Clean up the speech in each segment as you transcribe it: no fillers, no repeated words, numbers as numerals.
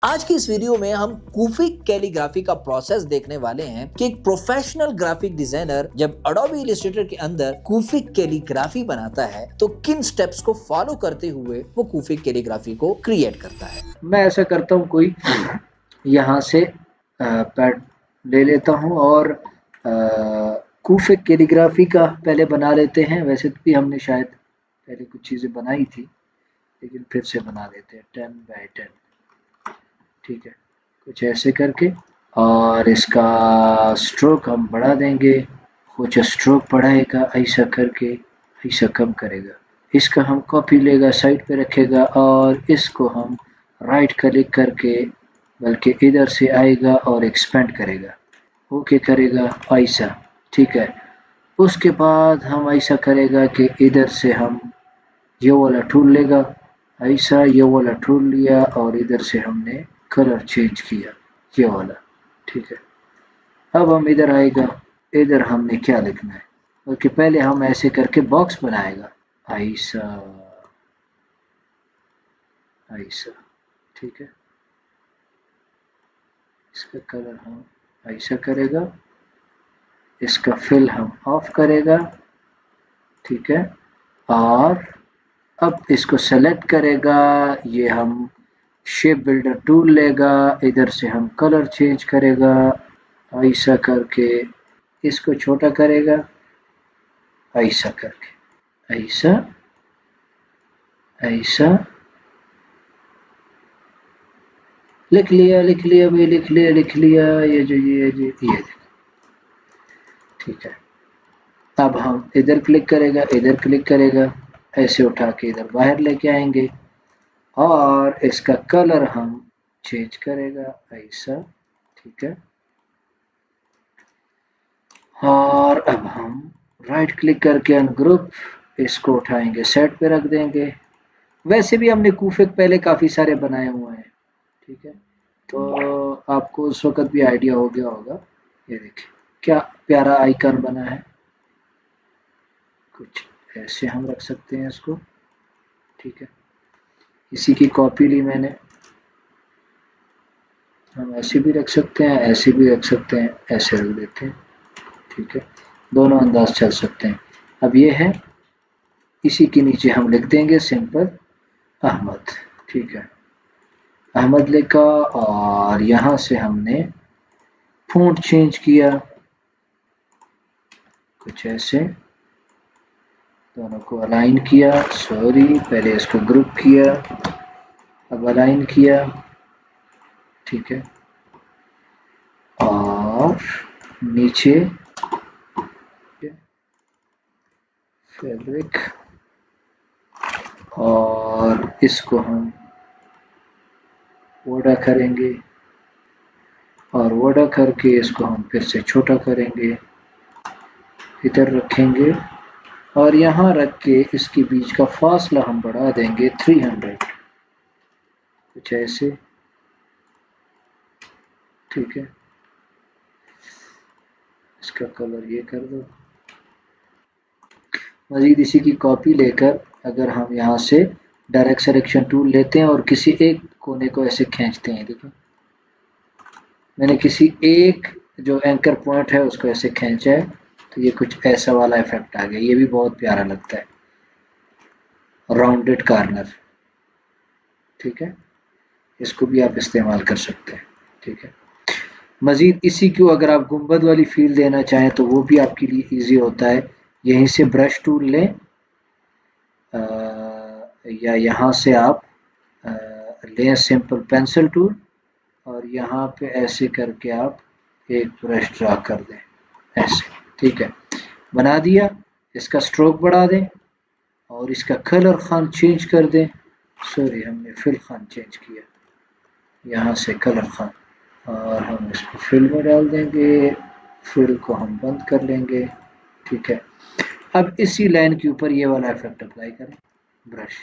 आज की इस वीडियो में हम कूफिक कैलीग्राफी का प्रोसेस देखने वाले हैं कि एक प्रोफेशनल ग्राफिक डिजाइनर जब एडोबी इलस्ट्रेटर के अंदर कूफिक कैलीग्राफी बनाता है तो किन स्टेप्स को फॉलो करते हुए वो कूफिक कैलीग्राफी को क्रिएट करता है। मैं ऐसा करता हूँ, कोई यहाँ से पैड ले लेता हूँ और कूफिक कैलीग्राफी का पहले बना लेते हैं। वैसे भी हमने शायद पहले कुछ चीज़ें बनाई थी, लेकिन फिर से बना लेते हैं 10 बाय 10। ठीक है, कुछ ऐसे करके, और इसका स्ट्रोक हम बढ़ा देंगे। कुछ स्ट्रोक बढ़ाएगा ऐसा करके, ऐसा कम करेगा। इसका हम कॉपी लेगा, साइड पे रखेगा, और इसको हम राइट क्लिक करके, बल्कि इधर से आएगा और एक्सपेंड करेगा, ओके करेगा ऐसा। ठीक है, उसके बाद हम ऐसा करेगा कि इधर से हम ये वाला टूल लेगा, ऐसा ये वाला टूल लिया और इधर से हमने कलर चेंज किया, ये वाला। ठीक है, अब हम इधर आएगा, इधर हमने क्या लिखना है, बल्कि पहले हम ऐसे करके बॉक्स बनाएगा, ऐसा ऐसा। ठीक है, इसका कलर हम ऐसा करेगा, इसका फिल हम ऑफ करेगा। ठीक है, और अब इसको सेलेक्ट करेगा, ये हम शेप बिल्डर टूल लेगा, इधर से हम कलर चेंज करेगा ऐसा करके, इसको छोटा करेगा ऐसा करके, ऐसा ऐसा। लिख लिया लिख लिया भाई, लिख लिया लिख लिया, ये जो ये देखो। ठीक है, अब हम इधर क्लिक करेगा, इधर क्लिक करेगा, ऐसे उठा के इधर बाहर लेके आएंगे, और इसका कलर हम चेंज करेगा ऐसा। ठीक है, और अब हम राइट क्लिक करके अनग्रुप, इसको उठाएंगे सेट पे रख देंगे। वैसे भी हमने कूफिक पहले काफ़ी सारे बनाए हुए हैं। ठीक है, तो आपको उस वक्त भी आइडिया हो गया होगा। ये देखिए क्या प्यारा आइकन बना है, कुछ ऐसे हम रख सकते हैं इसको। ठीक है, इसी की कॉपी ली मैंने, हम ऐसे भी रख सकते हैं, ऐसे भी रख सकते हैं, ऐसे रख देते हैं। ठीक है, दोनों अंदाज चल सकते हैं। अब ये है, इसी के नीचे हम लिख देंगे सिंपल अहमद। ठीक है, अहमद लिखा, और यहाँ से हमने फ़ॉन्ट चेंज किया, कुछ ऐसे, दोनों को अलाइन किया। सॉरी, पहले इसको ग्रुप किया, अब अलाइन किया। ठीक है, और नीचे फैब्रिक, और इसको हम वोडा करेंगे, और वोडा करके इसको हम फिर से छोटा करेंगे, इधर रखेंगे, और यहाँ रख के इसके बीच का फासला हम बढ़ा देंगे 300, कुछ ऐसे। ठीक है, इसका कलर ये कर दो। मजीद इसी की कॉपी लेकर, अगर हम यहाँ से डायरेक्ट सिलेक्शन टूल लेते हैं और किसी एक कोने को ऐसे खींचते हैं, देखो मैंने किसी एक जो एंकर पॉइंट है उसको ऐसे खींचा है, तो ये कुछ ऐसा वाला इफेक्ट आ गया। ये भी बहुत प्यारा लगता है, राउंडेड कॉर्नर। ठीक है, इसको भी आप इस्तेमाल कर सकते हैं। ठीक है, मजीद इसी को अगर आप गुंबद वाली फील देना चाहें तो वो भी आपके लिए इजी होता है। यहीं से ब्रश टूल लें, या यहाँ से आप लें सिंपल पेंसिल टूल, और यहाँ पे ऐसे करके आप एक ब्रश ड्रा कर दें ऐसे। ठीक है, बना दिया। इसका स्ट्रोक बढ़ा दें और इसका कलर खान चेंज कर दें। सॉरी, हमने फिल खान चेंज किया, यहाँ से कलर खान, और हम इसको फिल में डाल देंगे, फिल को हम बंद कर लेंगे। ठीक है, अब इसी लाइन के ऊपर ये वाला इफेक्ट अप्लाई करें, ब्रश,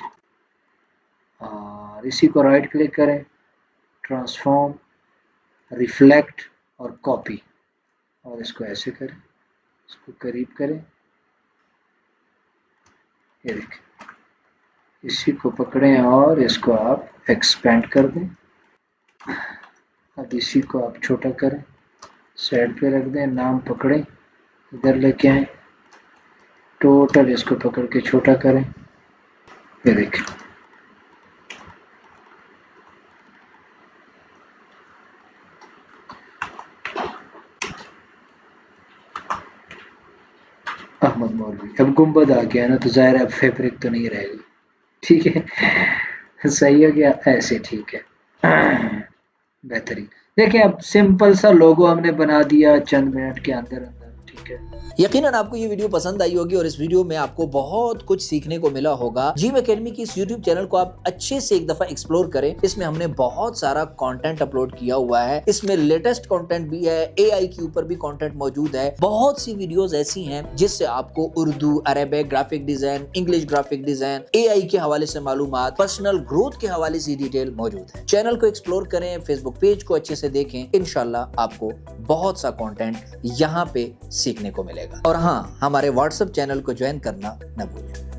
और इसी को राइट क्लिक करें, ट्रांसफॉर्म, रिफ्लेक्ट और कॉपी, और इसको ऐसे करें, इसको करीब करें, ये देखें, इसी को पकड़ें और इसको आप एक्सपेंड कर दें। अब इसी को आप छोटा करें, साइड पे रख दें, नाम पकड़ें, इधर लेके आए, टोटल इसको पकड़ के छोटा करें। ये देखें, अहमद मौलवी। अब गुंबद आ गया ना, तो जाहिर है अब फैब्रिक तो नहीं रहेगी। ठीक है, सही हो गया, ऐसे ठीक है। बेहतरीन। देखिए अब सिंपल सा लोगो हमने बना दिया चंद मिनट के अंदर अंदर। ठीक है, यकीनन आपको ये वीडियो पसंद आई होगी और इस वीडियो में आपको बहुत कुछ सीखने को मिला होगा। जिम एकेडमी की इस यूट्यूब चैनल को आप अच्छे से एक दफा एक्सप्लोर करें। इसमें हमने बहुत सारा कंटेंट अपलोड किया हुआ है। इसमें लेटेस्ट कंटेंट भी है, एआई के ऊपर भी कंटेंट मौजूद है। बहुत सी वीडियोस ऐसी हैं जिससे आपको Urdu, Arabic, graphic design, English graphic design, AI के हवाले से मालूमात, पर्सनल ग्रोथ के हवाले से डिटेल मौजूद है। चैनल को एक्सप्लोर करें, फेसबुक पेज को अच्छे से देखें। इंशाल्लाह आपको बहुत सा कंटेंट यहाँ पे सीखने को मिलेगा। और हाँ, हमारे व्हाट्सएप चैनल को ज्वाइन करना न भूलें।